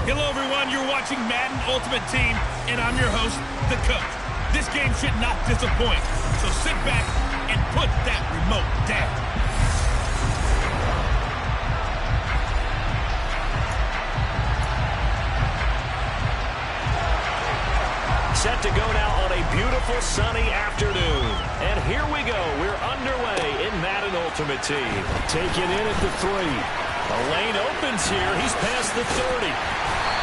Hello, everyone. You're watching Madden Ultimate Team, and I'm your host, the coach. This game should not disappoint, so sit back and put that remote down. Set to go now on a beautiful sunny afternoon. And here we go. We're underway in Madden Ultimate Team. Taken in at the 3. The lane opens here. He's past the 30.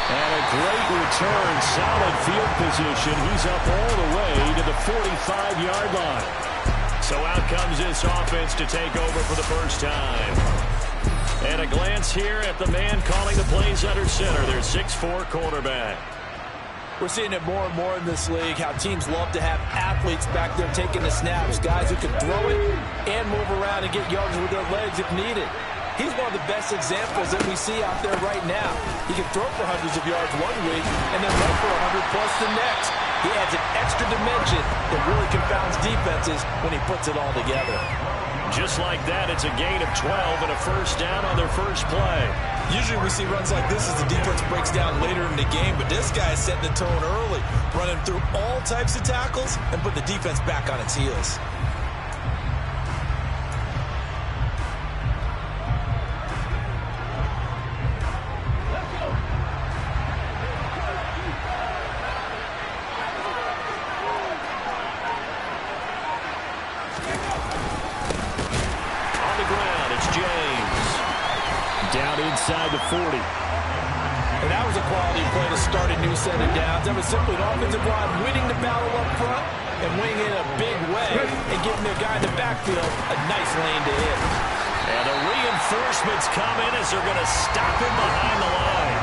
And a great return. Solid field position. He's up all the way to the 45-yard line. So out comes this offense to take over for the first time. And a glance here at the man calling the plays under center. Their 6'4" quarterback. We're seeing it more and more in this league, how teams love to have athletes back there taking the snaps, guys who can throw it and move around and get yards with their legs if needed. He's one of the best examples that we see out there right now. He can throw for hundreds of yards one week and then run for 100-plus the next. He adds an extra dimension that really confounds defenses when he puts it all together. Just like that, it's a gain of 12 and a first down on their first play. Usually we see runs like this as the defense breaks down later in the game, but this guy is setting the tone early, running through all types of tackles and put the defense back on its heels. Down inside the 40. And that was a quality play to start a new set of downs. That was simply an offensive line winning the battle up front and winning it in a big way and giving their guy in the backfield a nice lane to hit. And the reinforcements come in as they're going to stop him behind the line.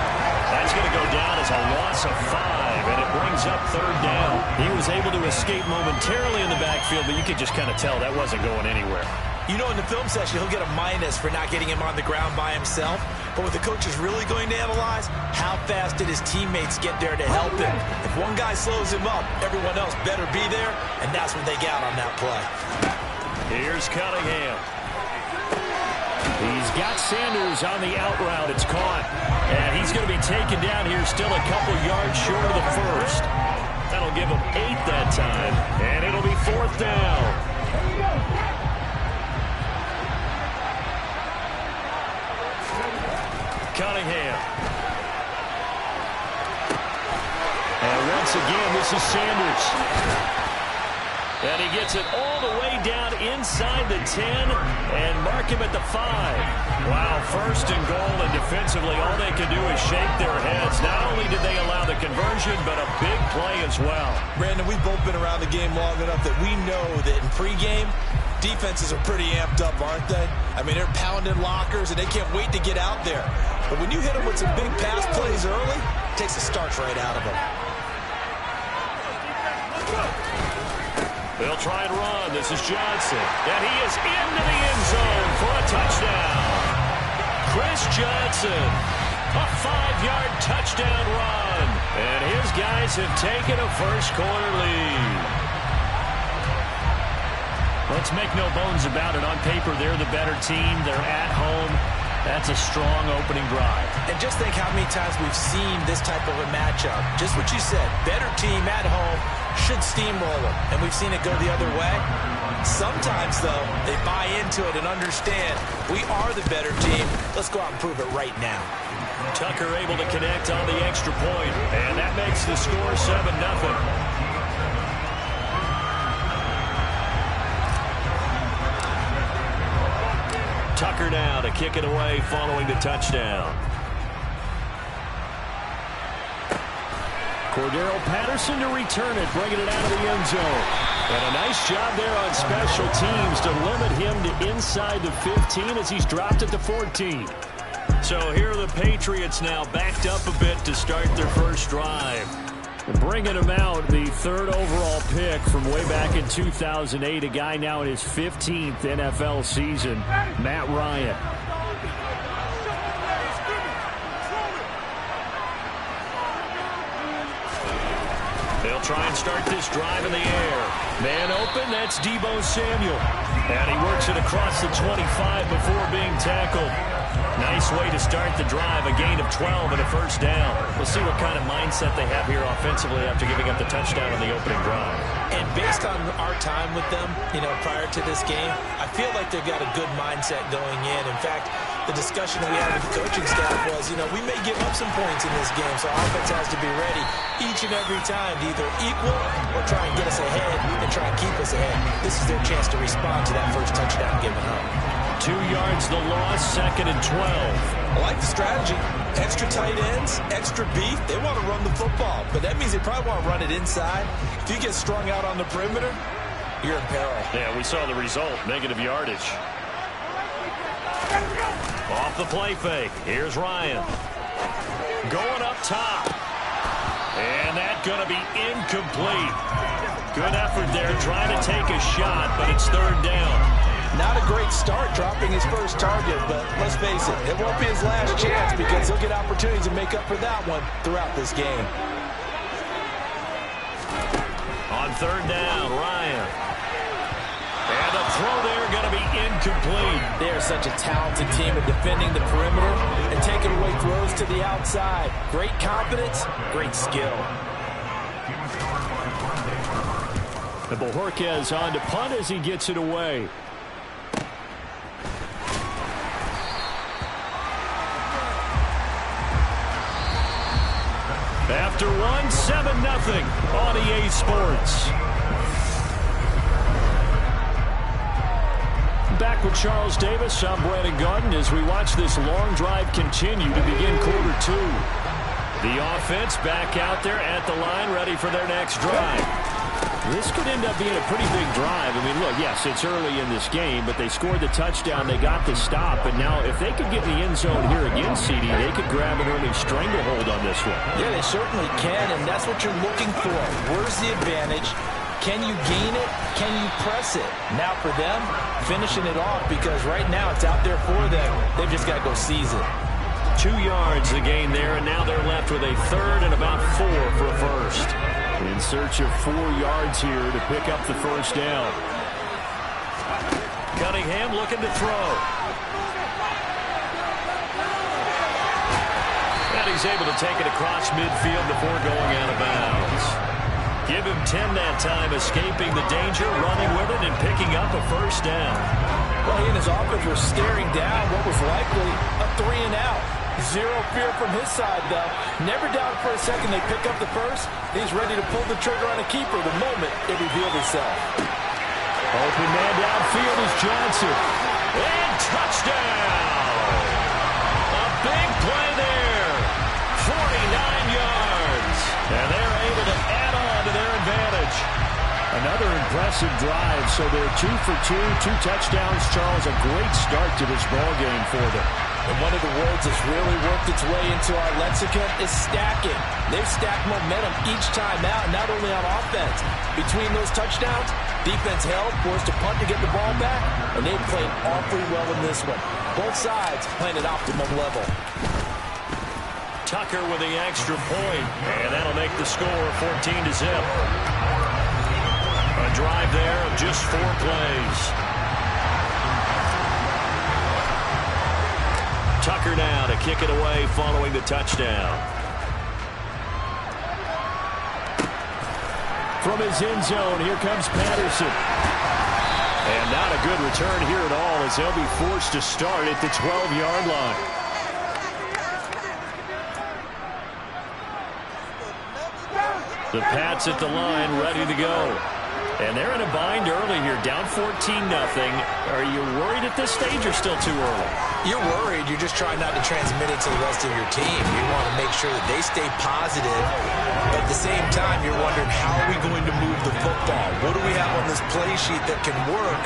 That's going to go down as a loss of 5, and it brings up third down. He was able to escape momentarily in the backfield, but you could just kind of tell that wasn't going anywhere. You know, in the film session, he'll get a minus for not getting him on the ground by himself. But what the coach is really going to analyze, how fast did his teammates get there to help him? If one guy slows him up, everyone else better be there, and that's what they got on that play. Here's Cunningham. He's got Sanders on the out route. It's caught. And he's going to be taken down here, still a couple yards short of the first. That'll give him 8 that time. And it'll be fourth down. Cunningham. And once again, this is Sanders. And he gets it all the way down inside the 10 and mark him at the 5. Wow, first and goal, and defensively all they can do is shake their heads. Not only did they allow the conversion, but a big play as well. Brandon, we've both been around the game long enough that we know that in pregame, defenses are pretty amped up, aren't they? I mean, they're pounding lockers, and they can't wait to get out there. But when you hit them with some big pass plays early, it takes the starch right out of them. They'll try and run. This is Johnson. And he is into the end zone for a touchdown. Chris Johnson, a 5-yard touchdown run. And his guys have taken a first-quarter lead. Let's make no bones about it. On paper, they're the better team. They're at home. That's a strong opening drive. And just think how many times we've seen this type of a matchup. Just what you said, better team at home should steamroll them. And we've seen it go the other way. Sometimes, though, they buy into it and understand we are the better team. Let's go out and prove it right now. Tucker able to connect on the extra point, and that makes the score 7-0. Tucker now to kick it away following the touchdown. Cordero Patterson to return it, bringing it out of the end zone. And a nice job there on special teams to limit him to inside the 15 as he's dropped at the 14. So here are the Patriots now backed up a bit to start their first drive. Bringing him out, the 3rd overall pick from way back in 2008, a guy now in his 15th NFL season, Matt Ryan. They'll try and start this drive in the air. Man open, that's Deebo Samuel. And he works it across the 25 before being tackled. Nice way to start the drive, a gain of 12 and a first down. We'll see what kind of mindset they have here offensively after giving up the touchdown on the opening drive. And based on our time with them, prior to this game, I feel like they've got a good mindset going in. In fact, the discussion we had with the coaching staff was, we may give up some points in this game, so our offense has to be ready each and every time to either equal or try and get us ahead and try and keep us ahead. This is their chance to respond to that first touchdown given up. 2 yards the loss, 2nd and 12. I like the strategy. Extra tight ends, extra beef. They want to run the football, but that means they probably want to run it inside. If you get strung out on the perimeter, you're in peril. Yeah, we saw the result, negative yardage. Off the play fake. Here's Ryan. Going up top. And that's going to be incomplete. Good effort there, trying to take a shot, but it's 3rd down. Not a great start dropping his first target, but let's face it, it won't be his last chance because he'll get opportunities to make up for that one throughout this game. On 3rd down, Ryan. And the throw there going to be incomplete. They are such a talented team at defending the perimeter and taking away throws to the outside. Great confidence, great skill. And Bojorquez on to punt as he gets it away. After 7-0 on EA Sports. Back with Charles Davis, I'm Brandon Garden as we watch this long drive continue to begin quarter 2. The offense back out there at the line, ready for their next drive. This could end up being a pretty big drive. I mean, look, yes, it's early in this game, but they scored the touchdown. They got the stop. And now if they could get in the end zone here again, CD, they could grab an early stranglehold on this one. Yeah, they certainly can, and that's what you're looking for. Where's the advantage? Can you gain it? Can you press it? Now for them, finishing it off because right now it's out there for them. They've just got to go seize it. 2 yards the gain there, and now they're left with a 3rd and about 4 for a first. In search of 4 yards here to pick up the first down. Cunningham looking to throw. And he's able to take it across midfield before going out of bounds. Give him 10 that time, escaping the danger, running with it, and picking up a first down. Well, he and his offense were staring down what was likely a 3-and-out. Zero fear from his side, though. Never doubted for a second they pick up the first. He's ready to pull the trigger on a keeper the moment it revealed itself. Open man downfield is Johnson. And touchdown! A big play there. 49 yards. And they're able to add on to their advantage. Another impressive drive. So they're 2 for 2, 2 touchdowns. Charles, a great start to this ball game for them. And one of the words that's really worked its way into our lexicon is stacking. They've stacked momentum each time out, not only on offense. Between those touchdowns, defense held, forced to punt to get the ball back, and they've played awfully well in this one. Both sides playing at optimum level. Tucker with the extra point, and that'll make the score 14-0. A drive there of just 4 plays. Tucker now to kick it away following the touchdown. From his end zone, here comes Patterson. And not a good return here at all as they'll be forced to start at the 12-yard line. The Pats at the line ready to go. And they're in a bind early here, down 14-0. Are you worried at this stage or still too early? You're worried. You're just trying not to transmit it to the rest of your team. You want to make sure that they stay positive. But at the same time, you're wondering, how are we going to move the football? What do we have on this play sheet that can work?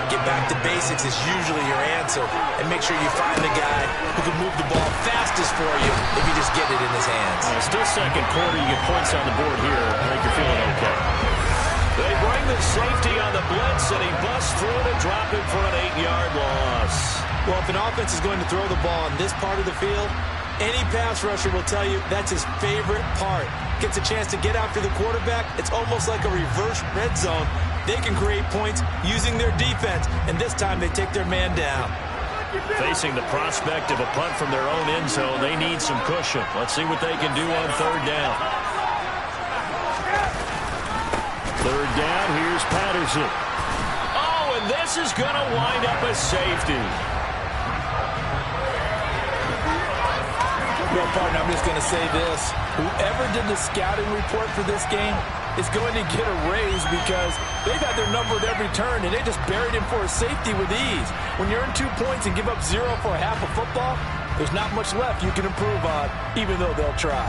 Get back to basics is usually your answer. And make sure you find the guy who can move the ball fastest for you if you just get it in his hands. Still second quarter. You get points on the board here. I think you're feeling okay. They bring the safety on the blitz, and he busts through to drop it for an 8-yard loss. Well, if an offense is going to throw the ball in this part of the field, any pass rusher will tell you that's his favorite part. Gets a chance to get after the quarterback. It's almost like a reverse red zone. They can create points using their defense, and this time they take their man down. Facing the prospect of a punt from their own end zone, they need some cushion. Let's see what they can do on third down. Third down, here's Patterson. Oh, and this is going to wind up a safety. Well, partner, I'm just going to say this. Whoever did the scouting report for this game is going to get a raise because they've had their number at every turn, and they just buried him for a safety with ease. When you earn 2 points and give up 0 for a half of football, there's not much left you can improve on, even though they'll try.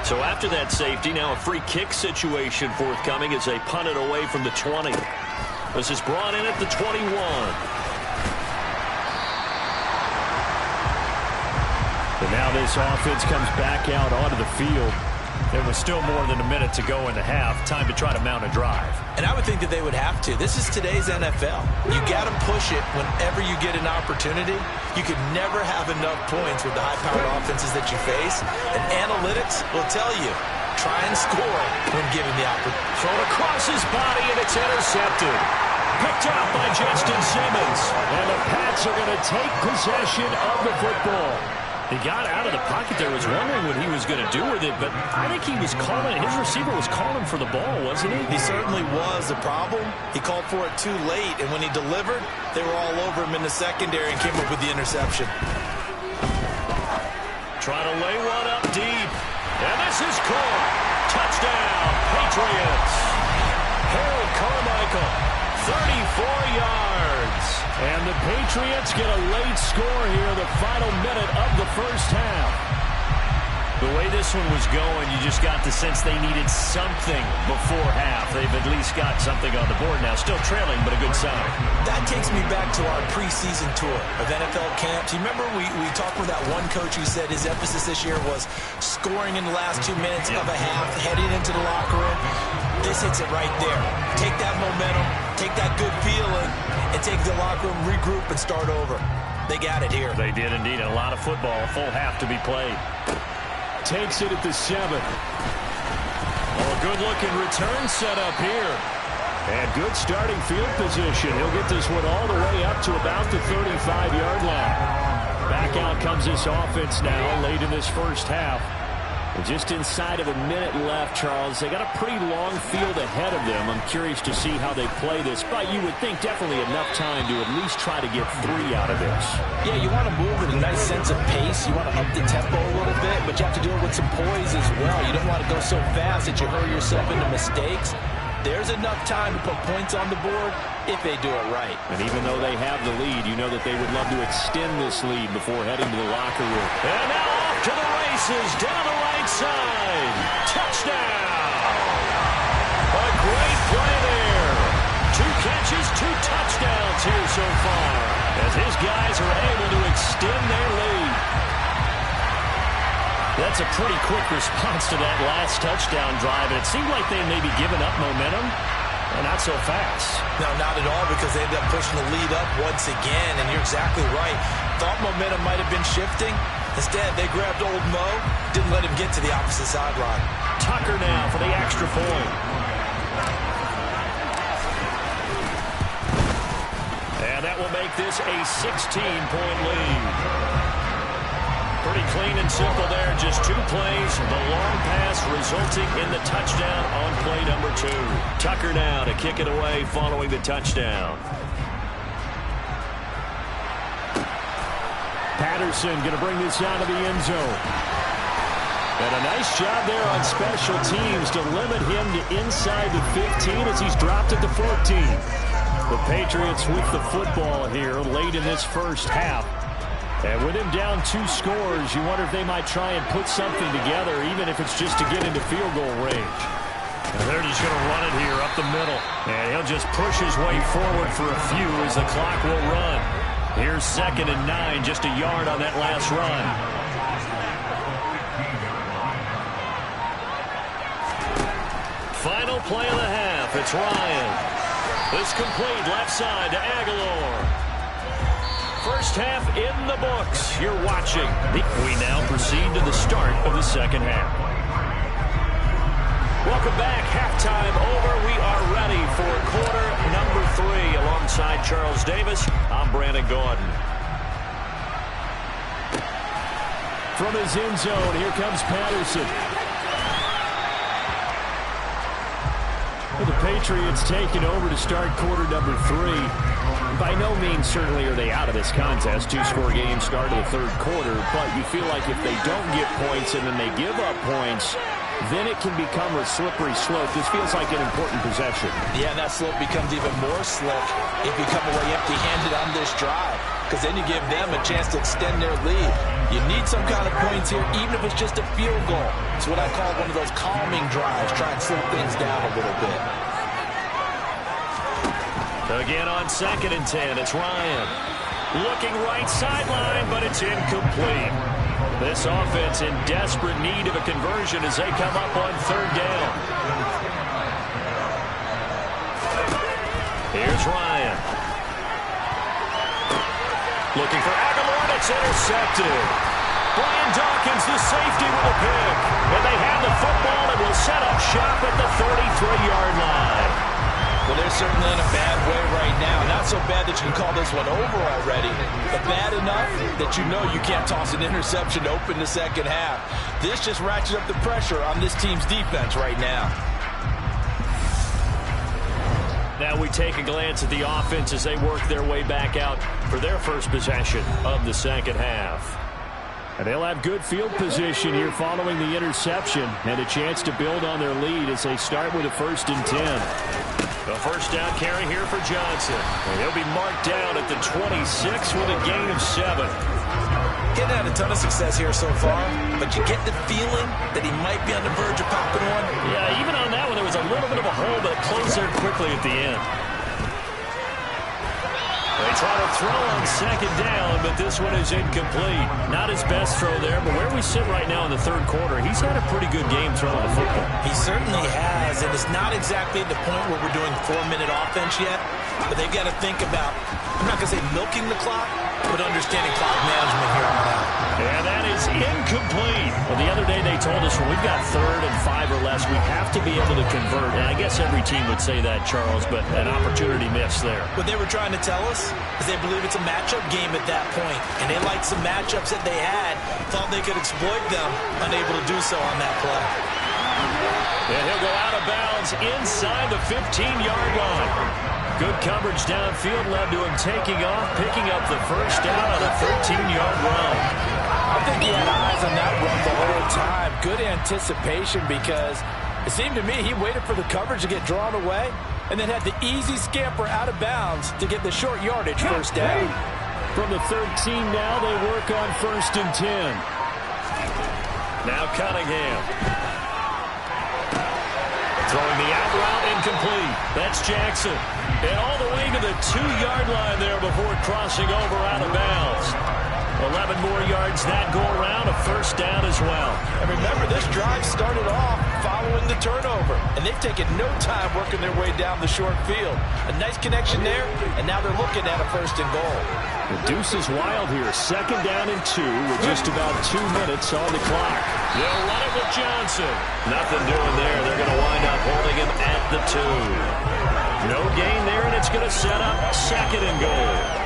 So after that safety, now a free kick situation forthcoming as they punt it away from the 20. This is brought in at the 21. And now this offense comes back out onto the field. There was still more than a minute to go in the half. Time to try to mount a drive. And I would think that they would have to. This is today's NFL. You got to push it whenever you get an opportunity. You could never have enough points with the high-powered offenses that you face. And analytics will tell you, try and score when given the opportunity. Thrown across his body, and it's intercepted. Picked up by Justin Simmons. And the Pats are going to take possession of the football. He got out of the pocket there, was wondering what he was going to do with it, but I think he was calling, his receiver was calling for the ball, wasn't he? He certainly was. The problem, he called for it too late, and when he delivered, they were all over him in the secondary and came up with the interception. Trying to lay one up deep, and this is caught. Touchdown, Patriots. Harold Carmichael, 34 yards. And the Patriots get a late score here, the final minute of the first half. The way this one was going, you just got the sense they needed something before half. They've at least got something on the board now. Still trailing, but a good sign. That takes me back to our preseason tour of NFL camps. You remember we talked with that one coach who said his emphasis this year was scoring in the last 2 minutes of a half, heading into the locker room. This hits it right there. Take that momentum, take that good feeling, and take the locker room, regroup, and start over. They got it here. They did indeed. A lot of football, a full half to be played. Takes it at the 7. Oh, a good-looking return set up here. And good starting field position. He'll get this one all the way up to about the 35-yard line. Back out comes this offense now late in this first half. And just inside of a minute left, Charles. They got a pretty long field ahead of them. I'm curious to see how they play this, but you would think definitely enough time to at least try to get 3 out of this. Yeah, you want to move with a nice sense of pace. You want to up the tempo a little bit, but you have to do it with some poise as well. You don't want to go so fast that you hurry yourself into mistakes. There's enough time to put points on the board if they do it right. And even though they have the lead, you know that they would love to extend this lead before heading to the locker room. And now off to the races, down the right side. Touchdown! A great play there. 2 catches, 2 touchdowns here so far, as his guys are able to extend their lead. That's a pretty quick response to that last touchdown drive, and it seemed like they may be giving up momentum. Well, not so fast. No, not at all, because they ended up pushing the lead up once again, and you're exactly right. Thought momentum might have been shifting. Instead, they grabbed old Mo, didn't let him get to the opposite sideline. Tucker now for the extra point. And that will make this a 16-point lead. Pretty clean and simple there. Just 2 plays. The long pass resulting in the touchdown on play number 2. Tucker now to kick it away following the touchdown. Patterson going to bring this down to the end zone. And a nice job there on special teams to limit him to inside the 15 as he's dropped at the 14. The Patriots with the football here late in this first half. And with him down 2 scores, you wonder if they might try and put something together, even if it's just to get into field goal range. And they're just going to run it here up the middle. And he'll just push his way forward for a few as the clock will run. Here's 2nd and 9, just a yard on that last run. Final play of the half. It's Ryan. This complete left side to Aguilar. First half in the books. You're watching. We now proceed to the start of the second half. Welcome back. Halftime over. We are ready for quarter number 3. Alongside Charles Davis, I'm Brandon Gaudin. From his end zone, here comes Patterson. Well, the Patriots taking over to start quarter number 3. By no means certainly are they out of this contest. 2-score game start of the third quarter, but you feel like if they don't get points and then they give up points, then it can become a slippery slope. This feels like an important possession. Yeah, and that slope becomes even more slick if you come away empty-handed on this drive, because then you give them a chance to extend their lead. You need some kind of points here, even if it's just a field goal. It's what I call one of those calming drives. Try and slow things down a little bit. Again on 2nd and 10, it's Ryan. Looking right sideline, but it's incomplete. This offense in desperate need of a conversion as they come up on 3rd down. Here's Ryan. Looking for Aguilar. It's intercepted. Brian Dawkins, the safety, with a pick. And they have the football and will set up shop at the 33-yard line. Well, they're certainly in a bad way right now. Not so bad that you can call this one over already, but bad enough that you know you can't toss an interception to open the second half. This just ratchets up the pressure on this team's defense right now. Now we take a glance at the offense as they work their way back out for their first possession of the second half. And they'll have good field position here following the interception and a chance to build on their lead as they start with a 1st and 10. The first down carry here for Johnson. And he'll be marked down at the 26 with a gain of 7. Getting had a ton of success here so far, but you get the feeling that he might be on the verge of popping one. Yeah, even on that one, there was a little bit of a hole, but it closed there quickly at the end. They try to throw on 2nd down, but this one is incomplete. Not his best throw there, but where we sit right now in the 3rd quarter, he's had a pretty good game throwing the football. He certainly has, and it's not exactly the point where we're doing 4-minute offense yet, but they've got to think about, I'm not going to say milking the clock, but understanding clock management here on out. And that is incomplete. Well, the other day they told us when we've got 3rd and 5 or less, we have to be able to convert. And I guess every team would say that, Charles, but an opportunity missed there. What they were trying to tell us is they believe it's a matchup game at that point, and they liked some matchups that they had, thought they could exploit them, unable to do so on that play. And he'll go out of bounds inside the 15-yard line. Good coverage downfield led to him taking off, picking up the first down on a 13-yard run. I think he had eyes on that run the whole time. Good anticipation because it seemed to me he waited for the coverage to get drawn away and then had the easy scamper out of bounds to get the short yardage first down. From the 13 now, they work on 1st and 10. Now Cunningham. Throwing the out route incomplete. That's Jackson. And all the way to the 2-yard line there before crossing over out of bounds. 11 more yards that go around, a first down as well. And remember, this drive started off following the turnover, and they've taken no time working their way down the short field. A nice connection there, and now they're looking at a 1st and goal. The deuce is wild here. 2nd down and 2 with just about 2 minutes on the clock. They'll run it with Johnson. Nothing doing there. They're going to wind up holding him at the 2. No gain there, and it's going to set up 2nd and goal.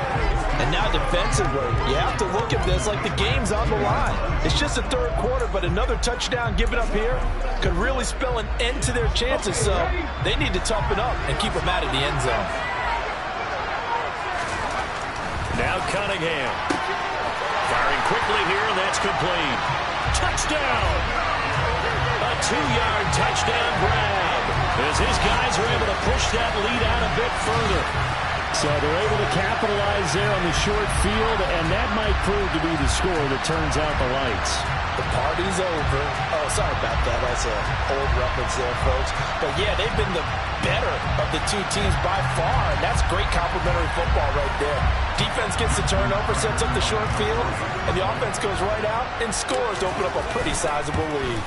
And now defensively, you have to look at this like the game's on the line. It's just the 3rd quarter, but another touchdown given up here could really spell an end to their chances, so they need to toughen up and keep them out of the end zone. Now Cunningham. Firing quickly here, and that's complete. Touchdown! A 2-yard touchdown grab as his guys are able to push that lead out a bit further. So they're able to capitalize there on the short field, and that might prove to be the score that turns out the lights. The party's over. Oh, sorry about that. That's an old reference there, folks. But, yeah, they've been the better of the two teams by far, and that's great complimentary football right there. Defense gets the turnover, sets up the short field, and the offense goes right out and scores to open up a pretty sizable lead.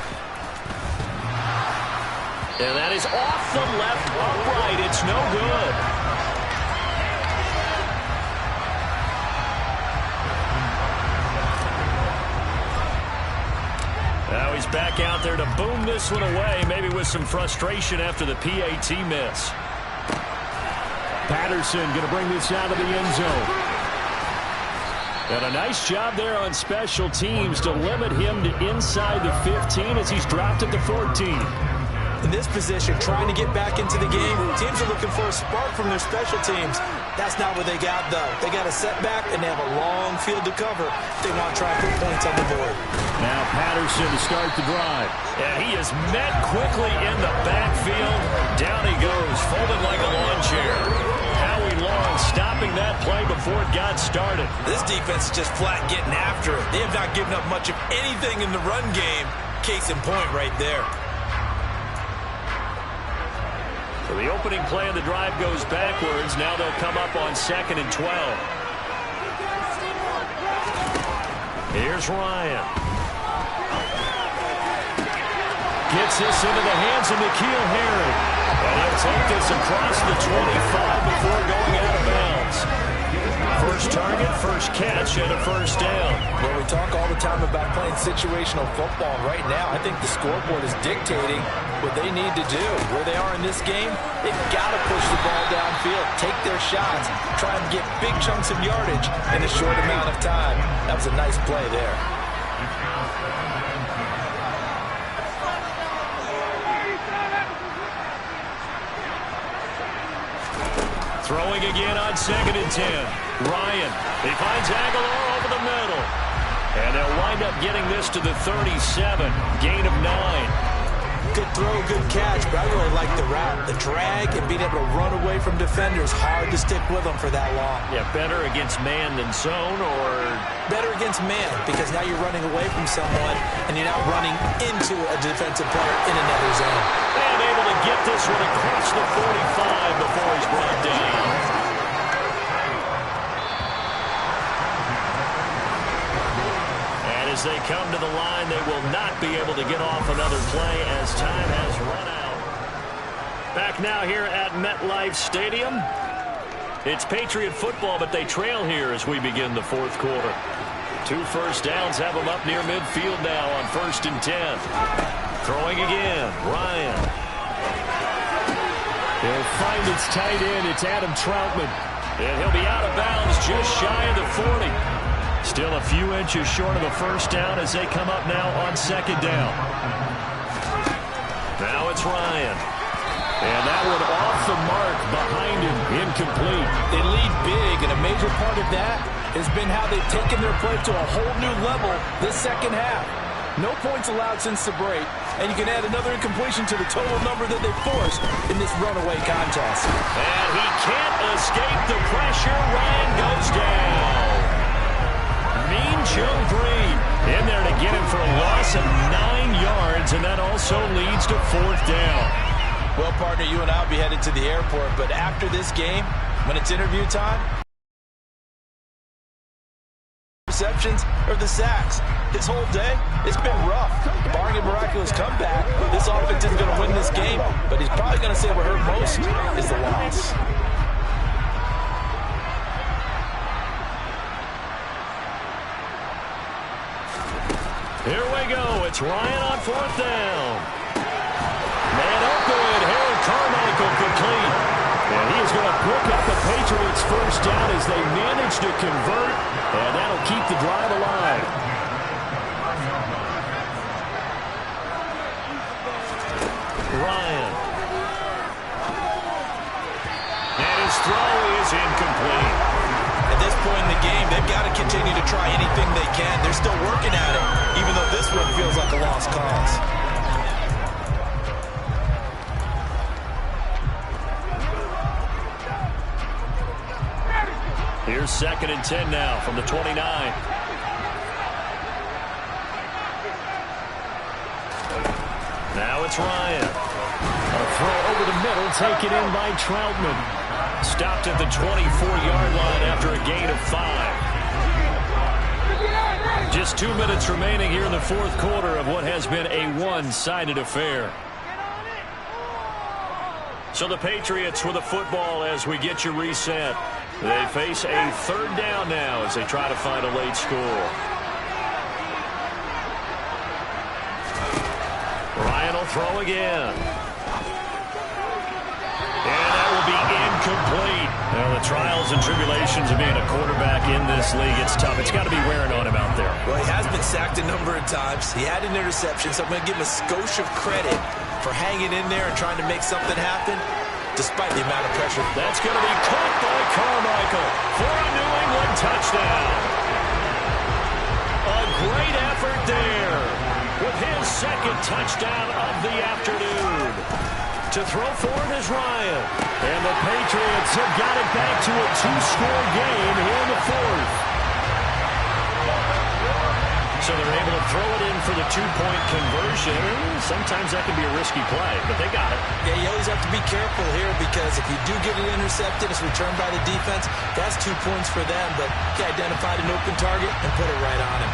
And that is off the left upright. It's no good. Now he's back out there to boom this one away, maybe with some frustration after the PAT miss. Patterson going to bring this out of the end zone. And a nice job there on special teams to limit him to inside the 15 as he's dropped at the 14. In this position, trying to get back into the game, teams are looking for a spark from their special teams. That's not what they got, though. They got a setback, and they have a long field to cover. They want to try and put points on the board. Now Patterson to start the drive. Yeah, he is met quickly in the backfield. Down he goes, folded like a lawn chair. Howie Long stopping that play before it got started. This defense is just flat getting after it. They have not given up much of anything in the run game. Case in point right there. So the opening play of the drive goes backwards. Now they'll come up on 2nd and 12. Here's Ryan. Gets this into the hands of N'Keal Harry. And he'll take this across the 25 before going out of bounds. First target, first catch, and a first down. Well, we talk all the time about playing situational football. Right now, I think the scoreboard is dictating what they need to do. Where they are in this game, they've got to push the ball downfield, take their shots, try and get big chunks of yardage in a short amount of time. That was a nice play there. Throwing again on 2nd and 10. Ryan, he finds Aguilar over the middle. And they'll wind up getting this to the 37. Gain of 9. Good throw, good catch, but I really like the route. The drag and being able to run away from defenders, hard to stick with them for that long. Yeah, better against man than zone, or? Better against man, because now you're running away from someone and you're not running into a defensive player in another zone. And able to get this one across the 45 before he's brought down. As they come to the line, they will not be able to get off another play as time has run out. Back now here at MetLife Stadium. It's Patriot football, but they trail here as we begin the 4th quarter. 2 first downs have them up near midfield now on 1st and 10. Throwing again, Ryan. He'll find its tight end. It's Adam Troutman. And he'll be out of bounds just shy of the 40. Still a few inches short of a first down as they come up now on 2nd down. Now it's Ryan. And that one off the mark behind him. Incomplete. They lead big, and a major part of that has been how they've taken their play to a whole new level this second half. No points allowed since the break, and you can add another incompletion to the total number that they forced in this runaway contest. And he can't escape the pressure. Ryan goes down. Mean Joe Green in there to get him for a loss of 9 yards, and that also leads to 4th down. Well, partner, you and I will be headed to the airport, but after this game, when it's interview time, receptions or the sacks. This whole day, it's been rough. Barring a miraculous comeback, this offense isn't going to win this game, but he's probably going to say what hurt most is the loss. Here we go. It's Ryan on 4th down. Man open. Harold Carmichael complete. And he is going to pick up the Patriots' first down as they manage to convert. And that'll keep the drive alive. Ryan. And his throw is incomplete. At this point in the game, they've got to continue to try anything they can. They're still working at it, even though this one feels like a lost cause. Here's 2nd and 10 now from the 29. Now it's Ryan. A throw over the middle, taken in by Troutman. Stopped at the 24-yard line after a gain of 5. Just 2 minutes remaining here in the 4th quarter of what has been a one-sided affair. So the Patriots with the football as we get you reset. They face a 3rd down now as they try to find a late score. Ryan will throw again. And that will be incomplete. Well, the trials and tribulations of being a quarterback in this league, it's tough. It's got to be wearing on him out there. Well, he has been sacked a number of times. He had an interception, so I'm going to give him a skosh of credit for hanging in there and trying to make something happen, despite the amount of pressure. That's going to be caught by Carmichael for a New England touchdown. A great effort there with his second touchdown of the afternoon. To throw for it is Ryan. And the Patriots have got it back to a two-score game here in the fourth. So they're able to throw it in for the two-point conversion. Sometimes that can be a risky play, but they got it. Yeah, you always have to be careful here because if you do get it intercepted, it's returned by the defense. That's 2 points for them, but he identified an open target and put it right on him.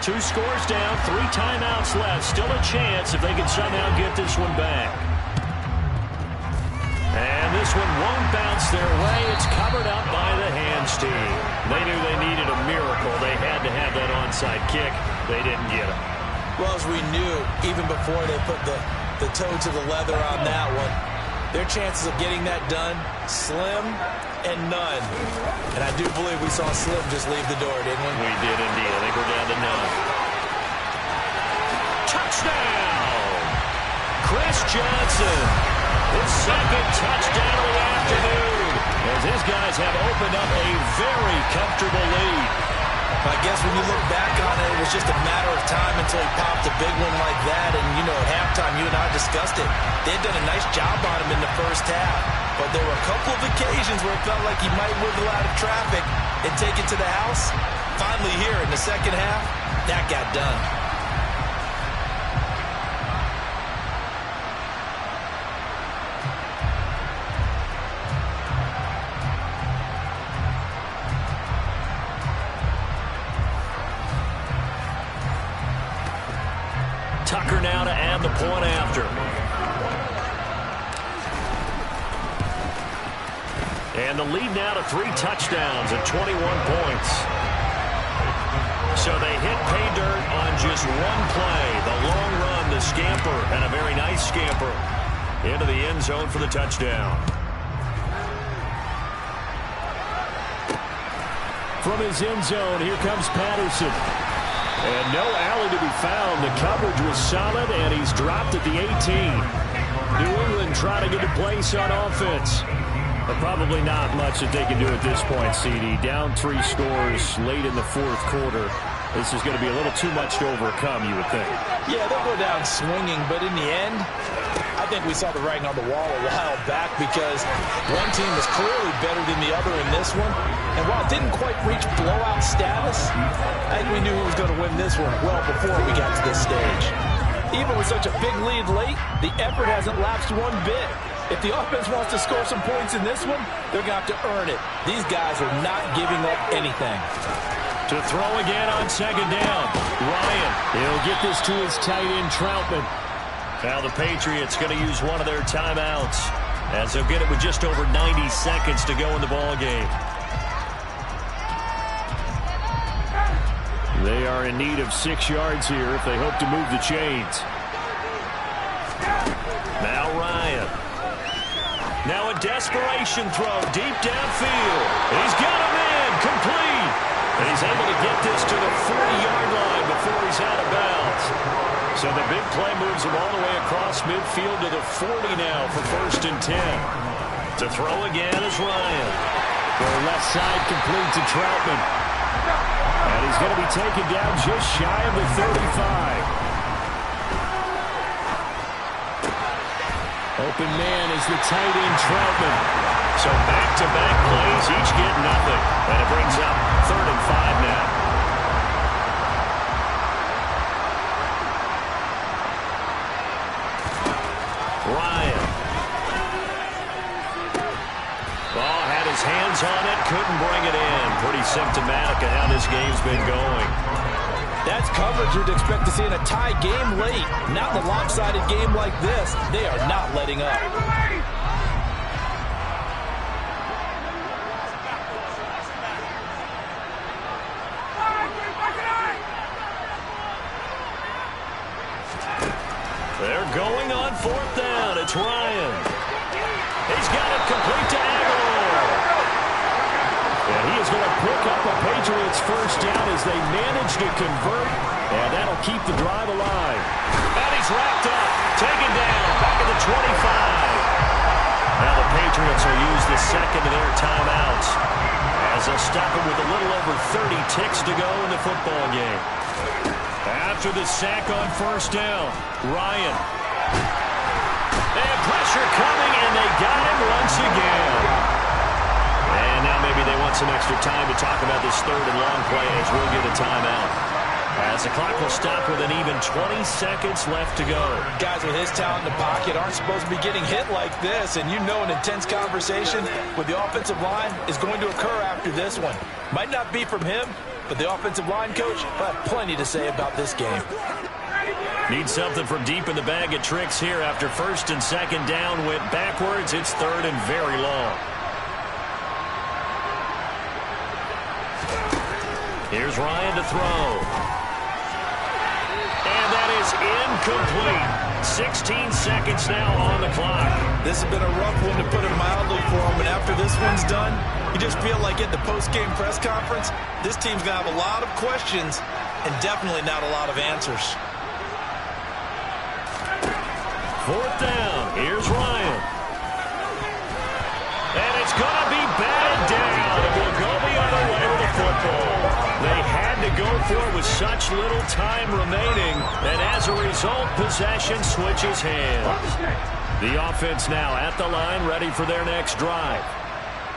Two scores down, 3 timeouts left. Still a chance if they can somehow get this one back. And this one won't bounce their way. It's covered up by the hands team. They knew they needed a miracle. They had to have that onside kick. They didn't get it. Well, as we knew, even before they put the toe to the leather on that one, their chances of getting that done, slim and none. And I do believe we saw Slim just leave the door, didn't we? We did indeed. I think we're down to none. Touchdown! Chris Johnson. His second touchdown of the afternoon. As his guys have opened up a very comfortable lead. I guess when you look back on it, it was just a matter of time until he popped a big one like that. And, you know, at halftime, you and I discussed it. They had done a nice job on him in the first half. But there were a couple of occasions where it felt like he might wiggle out of traffic and take it to the house. Finally here in the second half, that got done. Tucker now to add the point after. And the lead now to 3 touchdowns at 21 points. So they hit pay dirt on just one play. The long run, the scamper, and a very nice scamper into the end zone for the touchdown. From his end zone, here comes Patterson. And no alley to be found. The coverage was solid, and he's dropped at the 18. New England trying to get a place on offense. But probably not much that they can do at this point, CD. Down 3 scores late in the fourth quarter. This is going to be a little too much to overcome, you would think. Yeah, they'll go down swinging, but in the end, I think we saw the writing on the wall a while back because one team was clearly better than the other in this one. And while it didn't quite reach blowout status, I think we knew who was going to win this one well before we got to this stage. Even with such a big lead late, the effort hasn't lapsed one bit. If the offense wants to score some points in this one, they're going to have to earn it. These guys are not giving up anything. To throw again on second down. Ryan. He'll get this to his tight end, Troutman. Now the Patriots going to use one of their timeouts as they'll get it with just over 90 seconds to go in the ball game. They are in need of 6 yards here if they hope to move the chains. Now Ryan. Now a desperation throw deep downfield. He's got him in. Complete. And he's able to get this to the 40-yard line before he's out of bounds. So the big play moves him all the way across midfield to the 40 now for 1st and 10. To throw again is Ryan. The left side complete to Troutman. And he's going to be taken down just shy of the 35. Open man is the tight end, Troutman. So back-to-back plays, each get nothing. And it brings up 3rd and 5 now. Ryan. Ball had his hands on it, couldn't bring it in. Pretty symptomatic of how this game's been going. That's coverage you'd expect to see in a tie game late. Not in a lopsided game like this. They are not letting up. The Patriots first down as they manage to convert, and that'll keep the drive alive. And he's wrapped up, taken down, back at the 25. Now the Patriots will use the second of their timeouts as they'll stop him with a little over 30 ticks to go in the football game. After the sack on first down, Ryan. And pressure coming, and they got him once again. And now maybe they want some extra time to talk about this third and long play as we'll get a timeout. As the clock will stop with an even 20 seconds left to go. Guys with his talent in the pocket aren't supposed to be getting hit like this, and you know an intense conversation with the offensive line is going to occur after this one. Might not be from him, but the offensive line coach will have plenty to say about this game. Need something from deep in the bag of tricks here after first and second down went backwards. It's third and very long. Here's Ryan to throw. And that is incomplete. 16 seconds now on the clock. This has been a rough one, to put it mildly, for him. And after this one's done, you just feel like at the post-game press conference, this team's going to have a lot of questions and definitely not a lot of answers. Fourth down. Here's Ryan. And it's going to be batted down. It will go the other way with the football. They had to go for it with such little time remaining, and as a result, possession switches hands. The offense now at the line, ready for their next drive.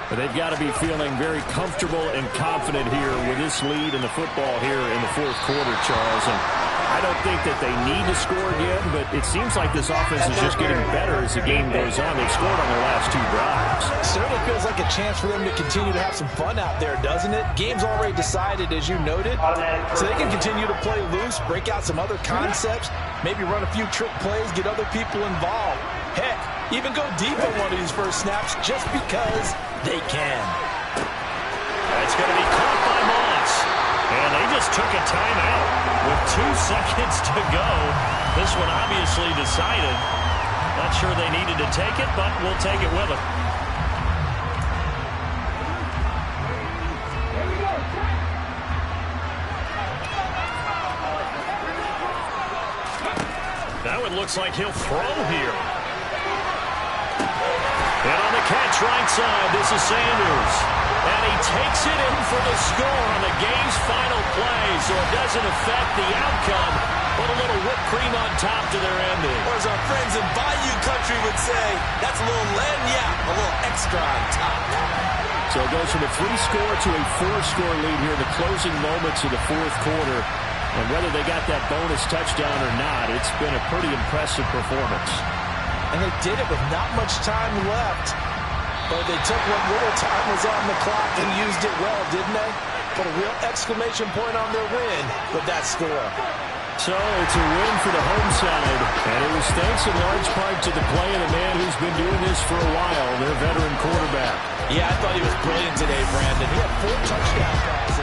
But they've got to be feeling very comfortable and confident here with this lead in the football here in the fourth quarter, Charles. And I don't think that they need to score again, but it seems like this offense is just getting better as the game goes on. They've scored on their last two drives. Certainly feels like a chance for them to continue to have some fun out there, doesn't it? Game's already decided, as you noted, so they can continue to play loose, break out some other concepts, maybe run a few trick plays, get other people involved. Heck, even go deep on one of these first snaps just because they can. That's going to be caught by Moss. And they just took a timeout with 2 seconds to go. This one obviously decided. Not sure they needed to take it, but we'll take it with them. Now it looks like he'll throw here. And on the catch right side, this is Sanders. And he takes it in for the score on the game's final play, so it doesn't affect the outcome, but a little whipped cream on top to their ending. Or as our friends in Bayou Country would say, that's a little lagniappe, a little extra on top. So it goes from a 3-score to a 4-score lead here in the closing moments of the fourth quarter. And whether they got that bonus touchdown or not, it's been a pretty impressive performance. And they did it with not much time left. But they took what little time was on the clock and used it well, didn't they? Put a real exclamation point on their win with that score. So it's a win for the home side. And it was thanks in large part to the play of the man who's been doing this for a while, their veteran quarterback. Yeah, I thought he was brilliant today, Brandon. He had 4 touchdown passes.